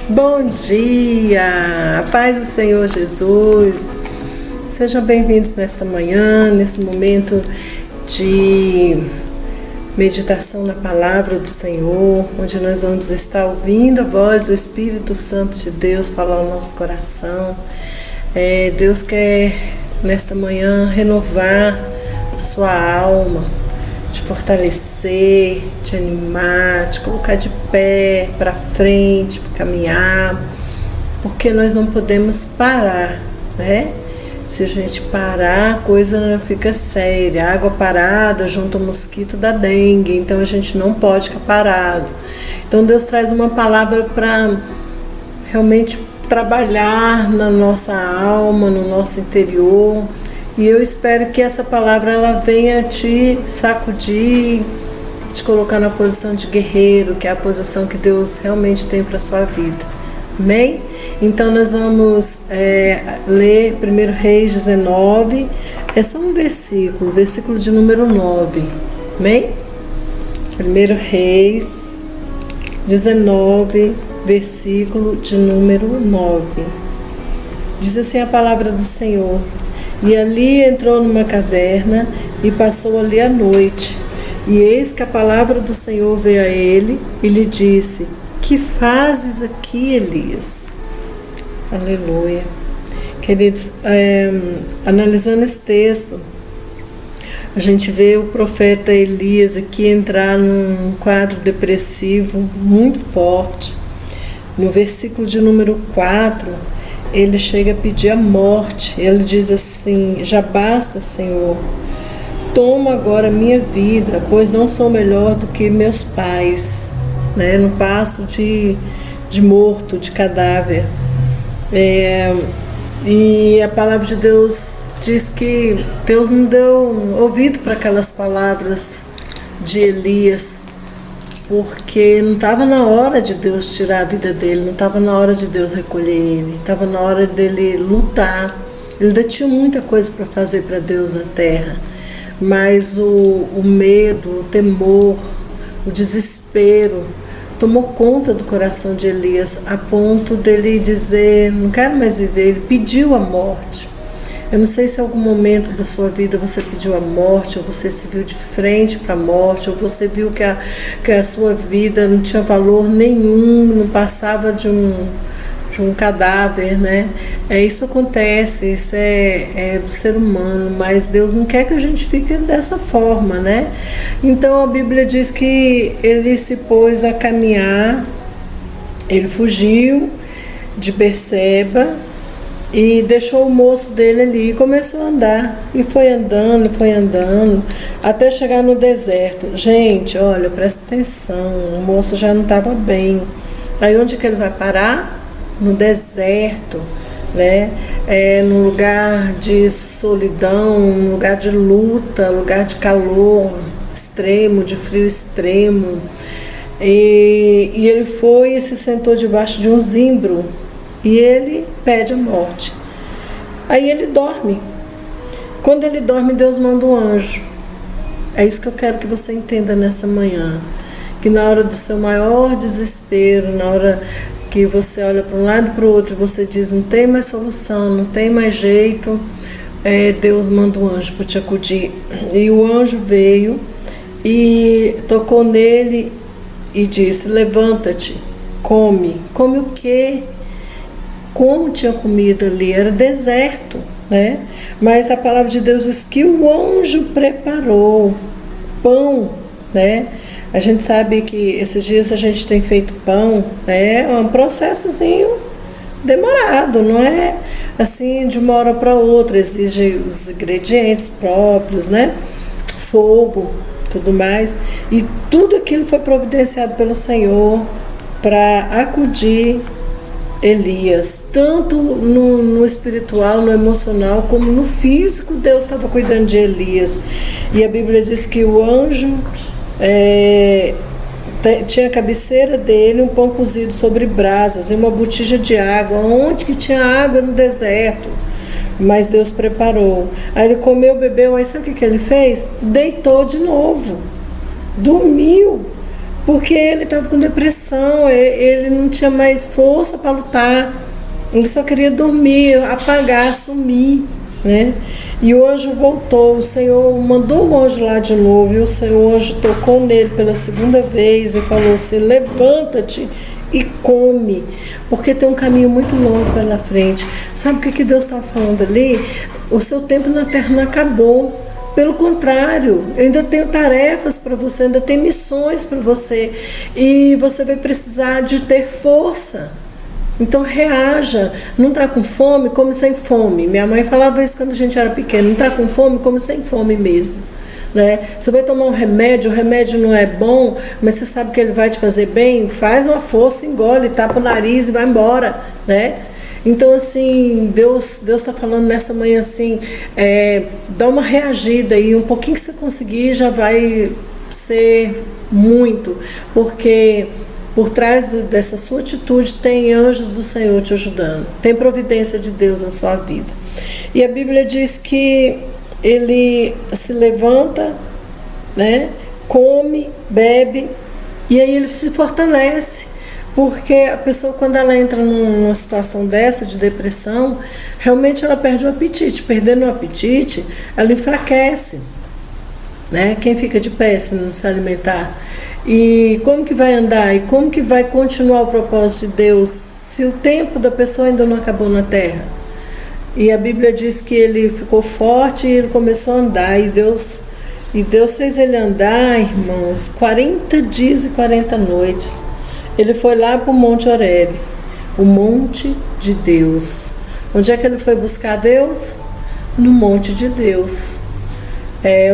Bom dia, a paz do Senhor Jesus. Sejam bem-vindos nesta manhã, nesse momento de meditação na palavra do Senhor, onde nós vamos estar ouvindo a voz do Espírito Santo de Deus falar no nosso coração. Deus quer nesta manhã renovar a sua alma, te fortalecer, te animar, te colocar de pé para frente, para caminhar, porque nós não podemos parar, né? Se a gente parar, a coisa fica séria. Água parada junto ao mosquito da dengue, então a gente não pode ficar parado. Então Deus traz uma palavra para realmente trabalhar na nossa alma, no nosso interior. E eu espero que essa palavra ela venha te sacudir, te colocar na posição de guerreiro, que é a posição que Deus realmente tem para a sua vida. Amém? Então nós vamos ler 1 Reis 19, é só um versículo de número 9. Amém? 1 Reis 19, versículo de número 9. Diz assim a palavra do Senhor: E ali entrou numa caverna e passou ali a noite. E eis que a palavra do Senhor veio a ele e lhe disse: Que fazes aqui, Elias? Aleluia. Queridos, analisando esse texto, a gente vê o profeta Elias aqui entrar num quadro depressivo muito forte. No versículo de número 4, ele chega a pedir a morte. Ele diz assim: Já basta, Senhor, toma agora a minha vida, pois não sou melhor do que meus pais, né? No passo de morto, de cadáver. E a palavra de Deus diz que Deus não deu ouvido para aquelas palavras de Elias, porque não estava na hora de Deus tirar a vida dele, não estava na hora de Deus recolher ele, estava na hora dele lutar. Ele ainda tinha muita coisa para fazer para Deus na terra, mas o medo, o temor, o desespero tomou conta do coração de Elias, a ponto dele dizer: não quero mais viver. Ele pediu a morte. Eu não sei se em algum momento da sua vida você pediu a morte, ou você se viu de frente para a morte, ou você viu que a sua vida não tinha valor nenhum, não passava de um cadáver, né? Isso acontece, isso é do ser humano, mas Deus não quer que a gente fique dessa forma, né? Então a Bíblia diz que ele se pôs a caminhar, ele fugiu de Berseba e deixou o moço dele ali e começou a andar. E foi andando, até chegar no deserto. Gente, olha, presta atenção, o moço já não estava bem. Aí onde que ele vai parar? No deserto, né? Num lugar de solidão, um lugar de luta, lugar de calor extremo, de frio extremo. E ele foi e se sentou debaixo de um zimbro. E ele pede a morte. Aí ele dorme. Quando ele dorme, Deus manda um anjo. É isso que eu quero que você entenda nessa manhã. Que na hora do seu maior desespero, na hora que você olha para um lado e para o outro e você diz: não tem mais solução, não tem mais jeito, Deus manda um anjo para te acudir. E o anjo veio e tocou nele e disse: levanta-te, come. Come o quê? Como tinha comida ali? Era deserto, né? Mas a palavra de Deus diz que o anjo preparou pão, né? A gente sabe que esses dias a gente tem feito pão, é um processozinho demorado, não é assim de uma hora para outra, exige os ingredientes próprios, né? Fogo, tudo mais. E tudo aquilo foi providenciado pelo Senhor para acudir Elias, tanto no espiritual, no emocional, como no físico. Deus estava cuidando de Elias. E a Bíblia diz que o anjo tinha a cabeceira dele um pão cozido sobre brasas e uma botija de água. Onde que tinha água? No deserto. Mas Deus preparou. Aí ele comeu, bebeu, aí sabe o que ele fez? Deitou de novo, dormiu. porque ele estava com depressão, ele não tinha mais força para lutar, ele só queria dormir, apagar, sumir, né? E o anjo voltou, o Senhor mandou o anjo lá de novo, e o anjo tocou nele pela segunda vez e falou assim: levanta-te e come, porque tem um caminho muito longo pela frente. Sabe o que Deus está falando ali? O seu tempo na terra não acabou. Pelo contrário, eu ainda tenho tarefas para você, ainda tenho missões para você, e você vai precisar de ter força. Então reaja. Não está com fome, come sem fome. Minha mãe falava isso quando a gente era pequeno: não está com fome, come sem fome mesmo, né? Você vai tomar um remédio, o remédio não é bom, mas você sabe que ele vai te fazer bem, faz uma força, engole, tapa o nariz e vai embora, né? Então, assim, Deus está falando nessa manhã assim, dá uma reagida, e um pouquinho que você conseguir já vai ser muito, porque por trás dessa sua atitude tem anjos do Senhor te ajudando, tem providência de Deus na sua vida. E a Bíblia diz que ele se levanta, né, come, bebe, e aí ele se fortalece. Porque a pessoa, quando ela entra numa situação dessa, de depressão, realmente ela perde o apetite. Perdendo o apetite, ela enfraquece, né? Quem fica de pé se não se alimentar? E como que vai andar? E como que vai continuar o propósito de Deus se o tempo da pessoa ainda não acabou na terra? E a Bíblia diz que ele ficou forte e ele começou a andar. E Deus fez ele andar, irmãos, 40 dias e 40 noites. Ele foi lá para o Monte Horebe, o monte de Deus. Onde é que ele foi buscar Deus? No monte de Deus.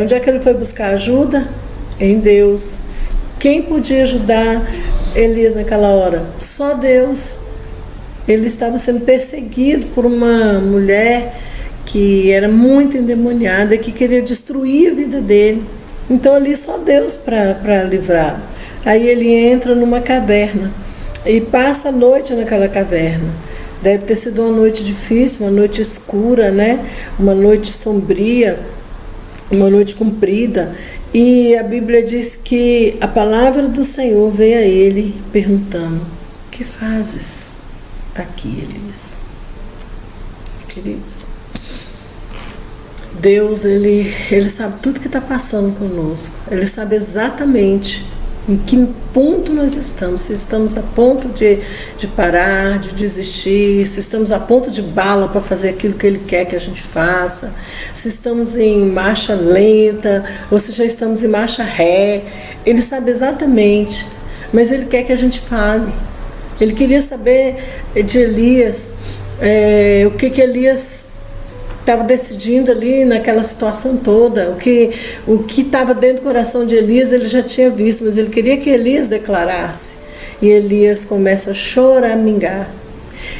Onde é que ele foi buscar ajuda? Em Deus. Quem podia ajudar Elias naquela hora? Só Deus. Ele estava sendo perseguido por uma mulher que era muito endemoniada, que queria destruir a vida dele. Então ali só Deus para livrar. Aí ele entra numa caverna e passa a noite naquela caverna. Deve ter sido uma noite difícil, uma noite escura, né? Uma noite sombria, uma noite comprida. E a Bíblia diz que a palavra do Senhor veio a ele perguntando: o que fazes aqui, Elias? Queridos, Deus, ele sabe tudo que está passando conosco. Ele sabe exatamente em que ponto nós estamos, se estamos a ponto de parar, de desistir, se estamos a ponto de bala para fazer aquilo que Ele quer que a gente faça, se estamos em marcha lenta ou se já estamos em marcha ré. Ele sabe exatamente, mas Ele quer que a gente fale. Ele queria saber de Elias, o que Elias estava decidindo ali naquela situação toda. O que estava dentro do coração de Elias ele já tinha visto, mas ele queria que Elias declarasse. E Elias começa a choramingar.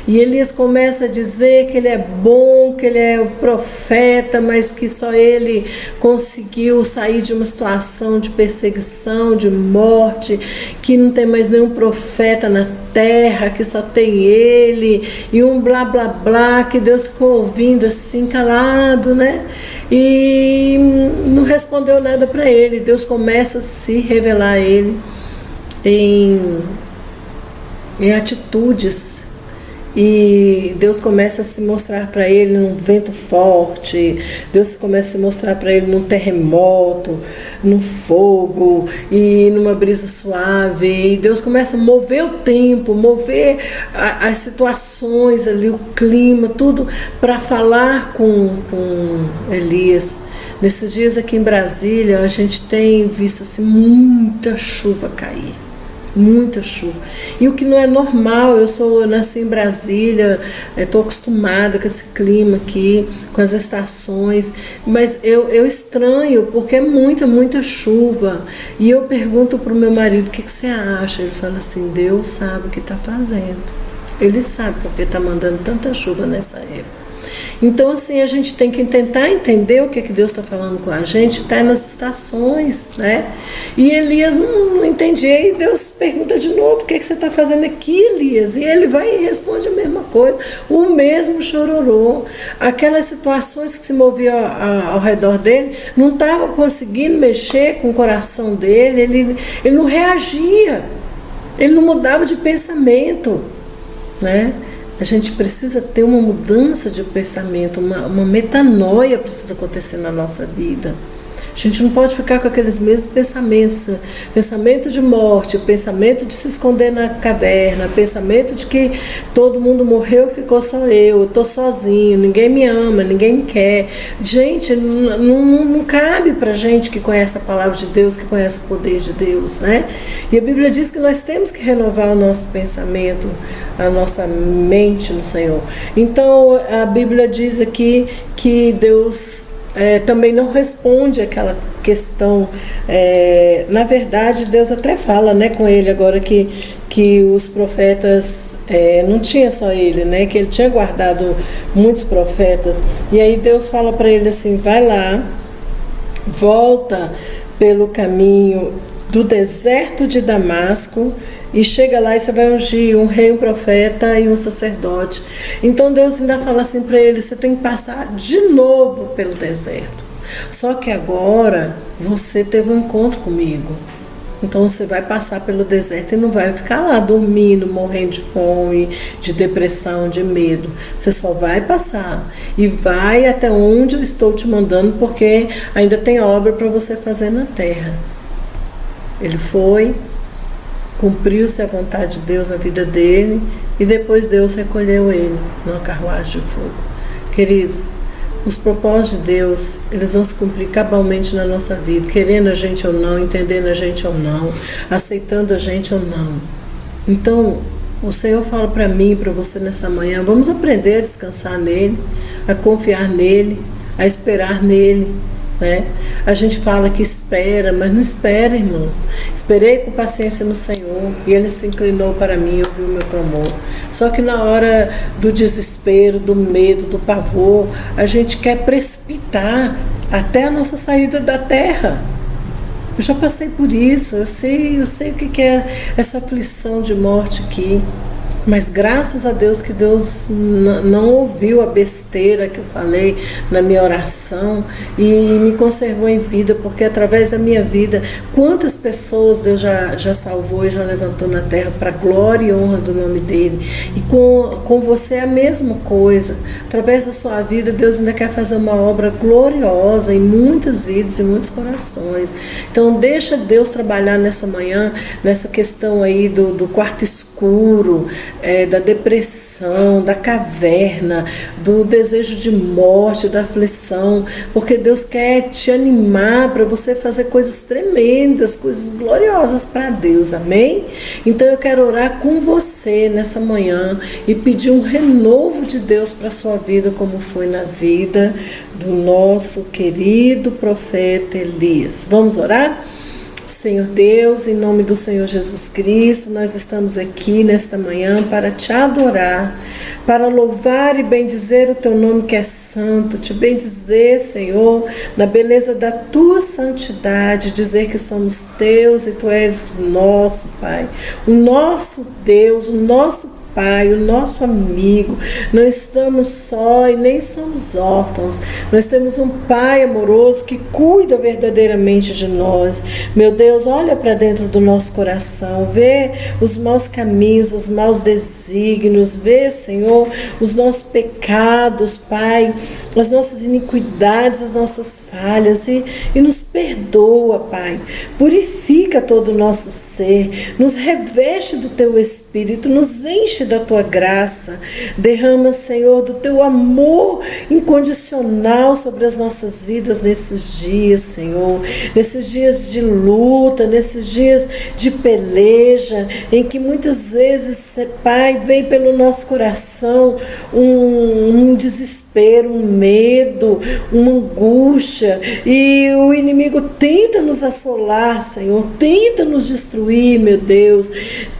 E Elias começa a dizer que ele é bom, que ele é o profeta, mas que só ele conseguiu sair de uma situação de perseguição, de morte, que não tem mais nenhum profeta na terra, que só tem ele, e um blá blá blá, que Deus ficou ouvindo assim, calado, né? E não respondeu nada para ele. Deus começa a se revelar a ele em atitudes. E Deus começa a se mostrar para ele num vento forte, Deus começa a se mostrar para ele num terremoto, num fogo e numa brisa suave. E Deus começa a mover o tempo, mover as situações ali, o clima, tudo para falar com Elias. Nesses dias aqui em Brasília a gente tem visto assim, muita chuva cair. Muita chuva. E o que não é normal, eu nasci em Brasília, estou acostumada com esse clima aqui, com as estações, mas eu estranho porque é muita chuva. E eu pergunto para o meu marido: o que você acha? Ele fala assim: Deus sabe o que está fazendo. Ele sabe porque está mandando tanta chuva nessa época. Então, assim, a gente tem que tentar entender o que Deus está falando com a gente, está nas estações, né? E Elias não entendia, e Deus pergunta de novo: o que você está fazendo aqui, Elias? E ele vai e responde a mesma coisa, o mesmo chororô. Aquelas situações que se moviam ao redor dele não estavam conseguindo mexer com o coração dele, ele não reagia, ele não mudava de pensamento, né? A gente precisa ter uma mudança de pensamento, uma metanoia precisa acontecer na nossa vida. A gente não pode ficar com aqueles mesmos pensamentos, pensamento de morte, pensamento de se esconder na caverna, pensamento de que todo mundo morreu, ficou só eu estou sozinho, ninguém me ama, ninguém me quer. Gente, não cabe pra gente que conhece a palavra de Deus, que conhece o poder de Deus, né? E a Bíblia diz que nós temos que renovar o nosso pensamento, a nossa mente no Senhor. Então a Bíblia diz aqui que Deus também não responde aquela questão. Na verdade, Deus até fala, né, com ele agora que os profetas, não tinha só ele, né, que ele tinha guardado muitos profetas. E aí Deus fala para ele assim: vai lá, volta pelo caminho do deserto de Damasco e chega lá e você vai ungir um rei, um profeta e um sacerdote. Então Deus ainda fala assim para ele: você tem que passar de novo pelo deserto. Só que agora você teve um encontro comigo. Então você vai passar pelo deserto e não vai ficar lá dormindo, morrendo de fome, de depressão, de medo. Você só vai passar e vai até onde eu estou te mandando, porque ainda tem obra para você fazer na terra. Ele foi, cumpriu-se a vontade de Deus na vida dele e depois Deus recolheu ele numa carruagem de fogo. Queridos, os propósitos de Deus, eles vão se cumprir cabalmente na nossa vida, querendo a gente ou não, entendendo a gente ou não, aceitando a gente ou não. Então, o Senhor fala para mim e para você nessa manhã: vamos aprender a descansar nele, a confiar nele, a esperar nele. Né? A gente fala que espera, mas não espera, irmãos. Esperei com paciência no Senhor e Ele se inclinou para mim e ouviu o meu clamor. Só que na hora do desespero, do medo, do pavor, a gente quer precipitar até a nossa saída da terra. Eu já passei por isso, eu sei o que é essa aflição de morte aqui. Mas graças a Deus que Deus não ouviu a besteira que eu falei na minha oração e me conservou em vida, porque através da minha vida, quantas pessoas Deus já salvou e já levantou na terra para a glória e honra do nome dele. E com você é a mesma coisa. Através da sua vida, Deus ainda quer fazer uma obra gloriosa em muitas vidas e muitos corações. Então deixa Deus trabalhar nessa manhã, nessa questão aí do quarto escuro, da depressão, da caverna, do desejo de morte, da aflição, porque Deus quer te animar para você fazer coisas tremendas, coisas gloriosas para Deus, amém? Então eu quero orar com você nessa manhã e pedir um renovo de Deus para a sua vida, como foi na vida do nosso querido profeta Elias. Vamos orar? Senhor Deus, em nome do Senhor Jesus Cristo, nós estamos aqui nesta manhã para te adorar, para louvar e bendizer o teu nome que é santo, te bendizer, Senhor, na beleza da tua santidade, dizer que somos teus e tu és o nosso Pai, o nosso Deus, o nosso Pai, o nosso amigo. Não estamos só e nem somos órfãos. Nós temos um Pai amoroso que cuida verdadeiramente de nós. Meu Deus, olha para dentro do nosso coração, vê os maus caminhos, os maus desígnios, vê, Senhor, os nossos pecados, Pai, as nossas iniquidades, as nossas falhas e nos perdoa, Pai. Purifica todo o nosso ser, nos reveste do teu Espírito, nos enche da tua graça, derrama, Senhor, do teu amor incondicional sobre as nossas vidas nesses dias, Senhor, nesses dias de luta, nesses dias de peleja, em que muitas vezes, Pai, vem pelo nosso coração um desespero, um medo, uma angústia, e o inimigo tenta nos assolar, Senhor, tenta nos destruir, meu Deus,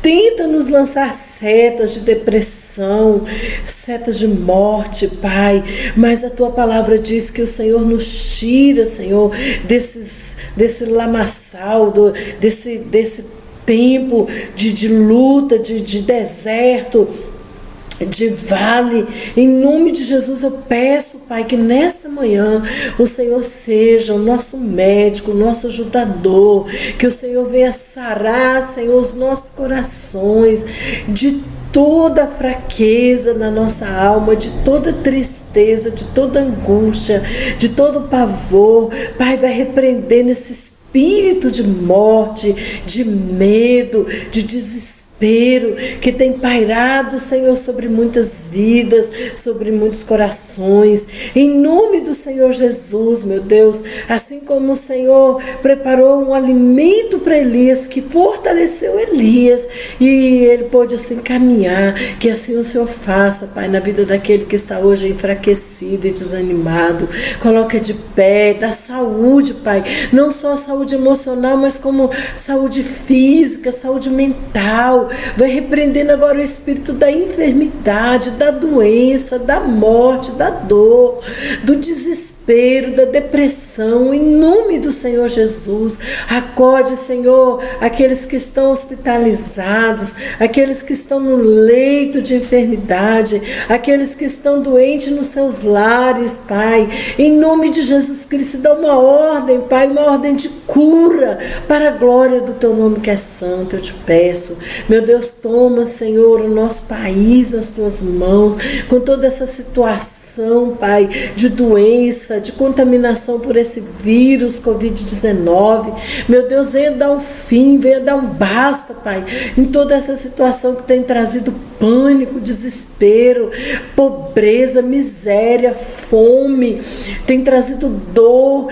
tenta nos lançar setas de depressão, setas de morte, Pai, mas a tua palavra diz que o Senhor nos tira, Senhor, desse lamaçal, desse tempo de luta, de deserto, de vale. Em nome de Jesus eu peço, Pai, que nesta manhã o Senhor seja o nosso médico, o nosso ajudador, que o Senhor venha sarar, Senhor, os nossos corações de toda fraqueza na nossa alma, de toda tristeza, de toda angústia, de todo pavor. Pai, vai repreendendo esse espírito de morte, de medo, de desespero que tem pairado, Senhor, sobre muitas vidas, sobre muitos corações. Em nome do Senhor Jesus, meu Deus, assim como o Senhor preparou um alimento para Elias, que fortaleceu Elias e ele pôde assim caminhar, que assim o Senhor faça, Pai, na vida daquele que está hoje enfraquecido e desanimado. Coloca de pé, dá saúde, Pai, não só saúde emocional, mas como saúde física, saúde mental. Vai repreendendo agora o espírito da enfermidade, da doença, da morte, da dor, do desespero, da depressão, em nome do Senhor Jesus. Acorde, Senhor, aqueles que estão hospitalizados, aqueles que estão no leito de enfermidade, aqueles que estão doentes nos seus lares, Pai, em nome de Jesus Cristo, dá uma ordem, Pai, uma ordem de cura, para a glória do Teu nome que é santo, eu te peço. Meu Deus, toma, Senhor, o nosso país nas Tuas mãos, com toda essa situação, Pai, de doença, de contaminação por esse vírus Covid-19. Meu Deus, venha dar um fim, venha dar um basta, Pai, em toda essa situação que tem trazido pânico, desespero, pobreza, miséria, fome, tem trazido dor,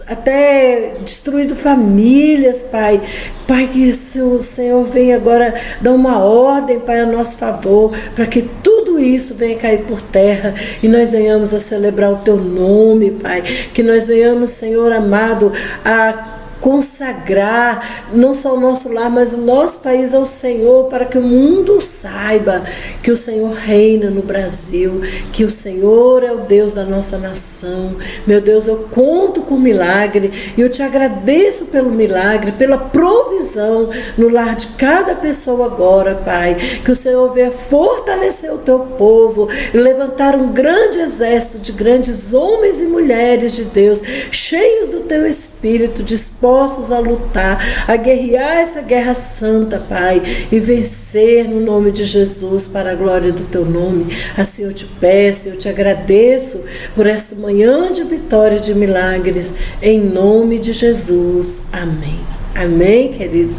até destruído famílias, Pai. Pai, que o Senhor venha agora dar uma ordem, Pai, a nosso favor, para que tudo isso venha cair por terra e nós venhamos a celebrar o Teu nome, Pai. Que nós venhamos, Senhor amado, a consagrar não só o nosso lar, mas o nosso país ao Senhor, para que o mundo saiba que o Senhor reina no Brasil, que o Senhor é o Deus da nossa nação. Meu Deus, eu conto com o milagre e eu te agradeço pelo milagre, pela provisão no lar de cada pessoa agora, Pai. Que o Senhor venha fortalecer o Teu povo e levantar um grande exército de grandes homens e mulheres de Deus, cheios do Teu Espírito, dispostos a lutar, a guerrear essa guerra santa, Pai, e vencer no nome de Jesus, para a glória do Teu nome. Assim eu te peço, eu te agradeço por esta manhã de vitória e de milagres, em nome de Jesus. Amém. Amém, queridos?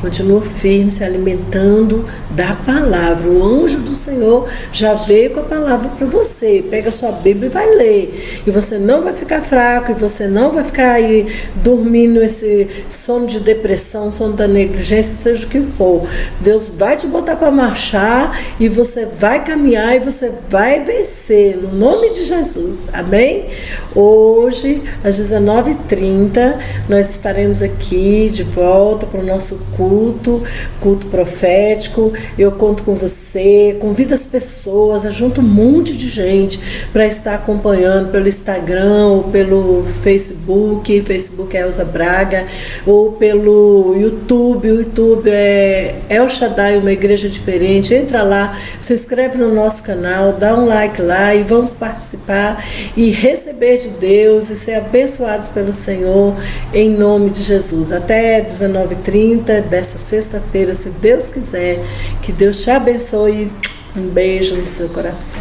Continua firme, se alimentando da palavra. O anjo do Senhor já veio com a palavra para você. Pega a sua Bíblia e vai ler. E você não vai ficar fraco, e você não vai ficar aí dormindo esse sono de depressão, sono da negligência, seja o que for. Deus vai te botar para marchar e você vai caminhar e você vai vencer, no nome de Jesus. Amém? Hoje, às 19h30, nós estaremos aqui de volta para o nosso culto profético. Eu conto com você, convido as pessoas, ajunto um monte de gente para estar acompanhando pelo Instagram ou pelo Facebook é Elza Braga, ou pelo YouTube. O YouTube é El Shaddai, uma igreja diferente. Entra lá, se inscreve no nosso canal, dá um like lá e vamos participar e receber de Deus e ser abençoados pelo Senhor, em nome de Jesus. Até 19h30 dessa sexta-feira, se Deus quiser. Que Deus te abençoe. Um beijo no seu coração.